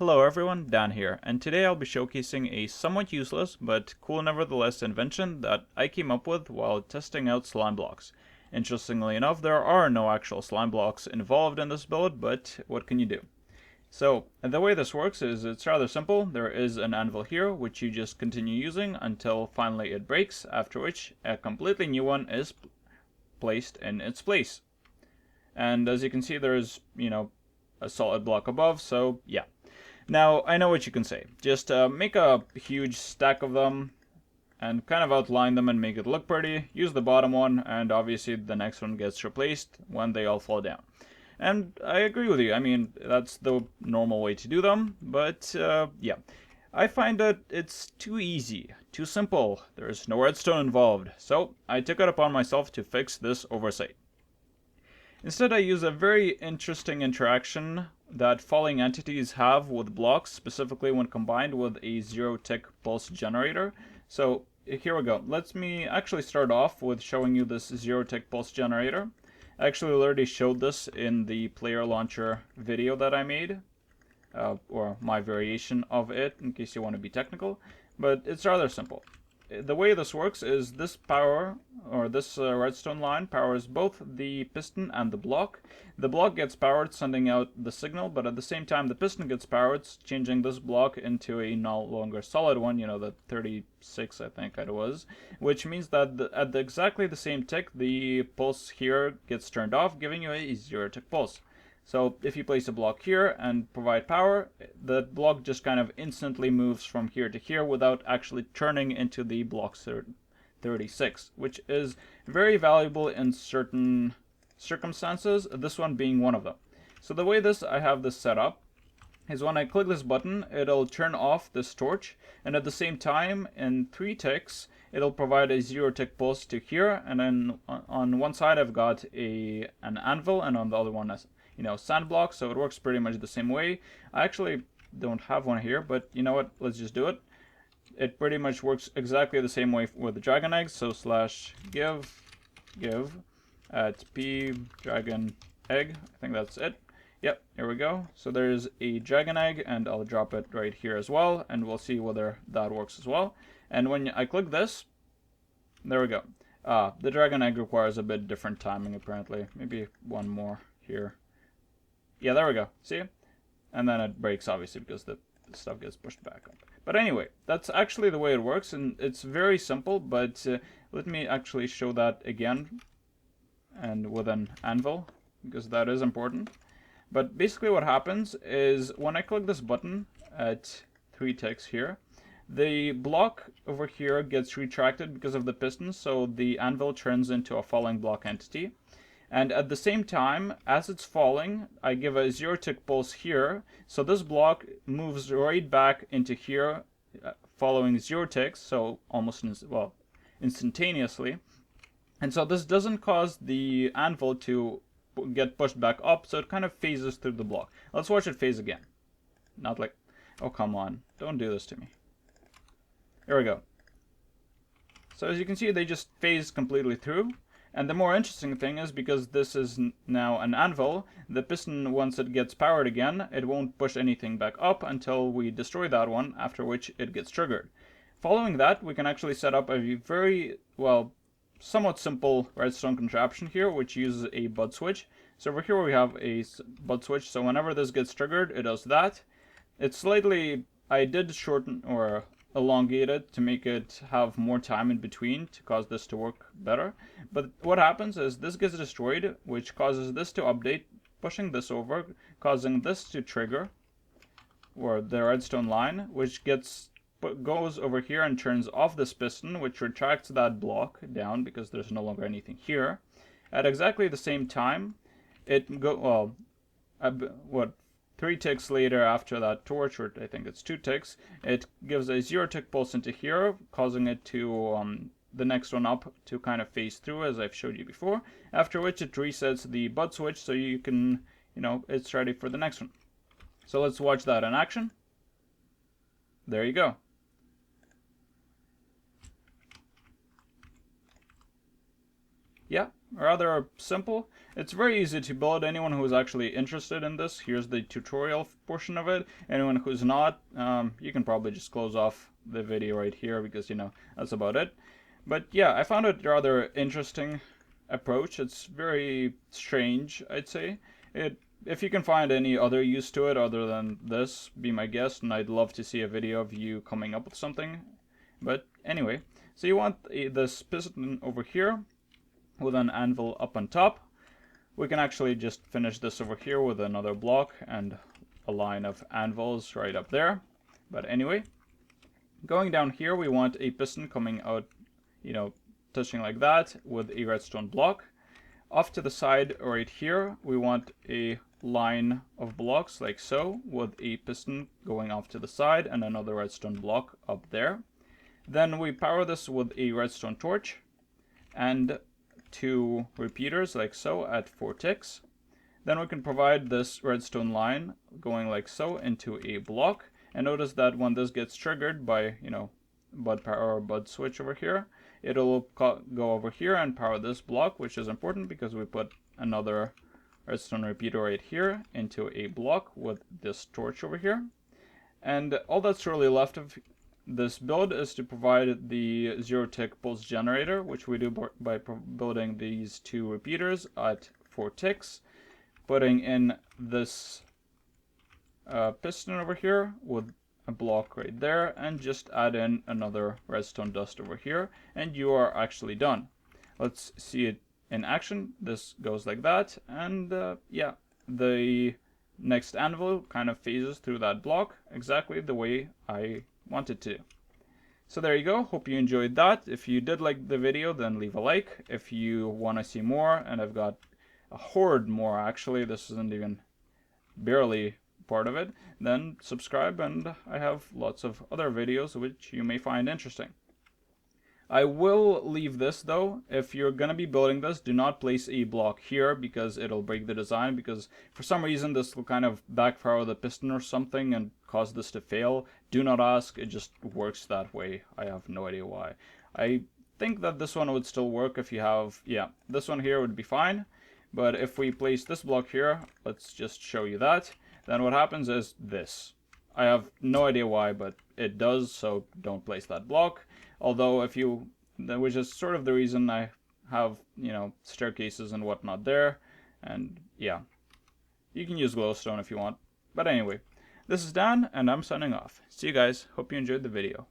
Hello everyone, Dan here, and today I'll be showcasing a somewhat useless but cool nevertheless invention that I came up with while testing out slime blocks. Interestingly enough, there are no actual slime blocks involved in this build, but what can you do? So, the way this works is it's rather simple. There is an anvil here, which you just continue using until finally it breaks, after which a completely new one is placed in its place. And as you can see, there's, a solid block above, so yeah. Now, I know what you can say. Just make a huge stack of them and kind of outline them and make it look pretty. Use the bottom one, and obviously the next one gets replaced when they all fall down. And I agree with you. I mean, that's the normal way to do them, but yeah. I find that it's too easy, too simple. There's no redstone involved, so I took it upon myself to fix this oversight. Instead, I use a very interesting interaction that falling entities have with blocks, specifically when combined with a zero-tick pulse generator. So here we go. Let me actually start off with showing you this zero-tick pulse generator. I actually already showed this in the player launcher video that I made, or my variation of it, in case you want to be technical, but it's rather simple. The way this works is this power, or this redstone line, powers both the piston and the block. The block gets powered, sending out the signal, but at the same time the piston gets powered, changing this block into a no longer solid one, the 36 I think it was, which means that at exactly the same tick, the pulse here gets turned off, giving you a zero-tick pulse. So if you place a block here and provide power, the block just kind of instantly moves from here to here without actually turning into the block 36, which is very valuable in certain circumstances, this one being one of them. So the way I have this set up is when I click this button, it'll turn off this torch, and at the same time, in 3 ticks, it'll provide a zero-tick pulse to here, and then on one side I've got an anvil, and on the other one sand block, so it works pretty much the same way. I actually don't have one here, but you know what, let's just do it. It pretty much works exactly the same way with the dragon eggs, so /give at p dragon egg, I think that's it. Yep, here we go. So there's a dragon egg, and I'll drop it right here as well, and we'll see whether that works as well. And when I click this, there we go. The dragon egg requires a bit different timing apparently. Maybe one more here. Yeah, there we go. See? And then it breaks, obviously, because the stuff gets pushed back up. But anyway, that's actually the way it works, and it's very simple, but let me actually show that again, and with an anvil, because that is important. But basically what happens is, when I click this button at 3 ticks here, the block over here gets retracted because of the pistons, so the anvil turns into a falling block entity. And at the same time, as it's falling, I give a zero-tick pulse here, so this block moves right back into here, following 0 ticks, so almost, instantaneously. And so this doesn't cause the anvil to get pushed back up, so it kind of phases through the block. Let's watch it phase again. Not like, oh come on, don't do this to me. Here we go. So as you can see, they just phase completely through. And the more interesting thing is, because this is now an anvil, the piston, once it gets powered again, it won't push anything back up until we destroy that one, after which it gets triggered. Following that, we can actually set up a very, somewhat simple redstone contraption here, which uses a bud switch. So over here we have a bud switch, so whenever this gets triggered, it does that. It's slightly, I did shorten or elongate it to make it have more time in between to cause this to work better. But what happens is this gets destroyed, which causes this to update, pushing this over, causing this to trigger, or the redstone line, which goes over here and turns off this piston, which retracts that block down because there's no longer anything here. At exactly the same time, it 3 ticks later after that torch, or I think it's 2 ticks, it gives a 0-tick pulse into here, causing it to, the next one up to kind of phase through, as I've showed you before, after which it resets the bud switch so you can, it's ready for the next one. So let's watch that in action. There you go. Yeah, rather simple. It's very easy to build. Anyone who's actually interested in this, here's the tutorial portion of it. Anyone who's not, you can probably just close off the video right here because, you know, that's about it. But yeah, I found it rather interesting approach. It's very strange, I'd say. If you can find any other use to it other than this, be my guest, and I'd love to see a video of you coming up with something. But anyway, so you want this piston over here with an anvil up on top. We can actually just finish this over here with another block and a line of anvils right up there. But anyway, going down here, we want a piston coming out, you know, touching like that with a redstone block. Off to the side right here, we want a line of blocks like so, with a piston going off to the side and another redstone block up there. Then we power this with a redstone torch and 2 repeaters like so at 4 ticks. Then we can provide this redstone line going like so into a block. And notice that when this gets triggered by, you know, bud power or bud switch over here, it'll go over here and power this block, which is important because we put another redstone repeater right here into a block with this torch over here. And all that's really left of this build is to provide the 0-tick pulse generator, which we do by building these 2 repeaters at 4 ticks, putting in this piston over here with a block right there, and just add in another redstone dust over here, and you are actually done. Let's see it in action. This goes like that, and yeah, the next anvil kind of phases through that block exactly the way I wanted to. So there you go. Hope you enjoyed that. If you did like the video, then leave a like. If you want to see more, and I've got a horde more actually, this isn't even barely part of it, then subscribe, and I have lots of other videos which you may find interesting. I will leave this though. If you're gonna be building this, do not place a block here because it'll break the design, because for some reason this will kind of backfire the piston or something and cause this to fail. Do not ask, it just works that way. I have no idea why. I think that this one would still work if you have, yeah, this one here would be fine. But if we place this block here, let's just show you that, then what happens is this. I have no idea why, but it does, so don't place that block. Although if you, which is sort of the reason I have, you know, staircases and whatnot there. And yeah, you can use glowstone if you want. But anyway, this is Dan, and I'm signing off. See you guys. Hope you enjoyed the video.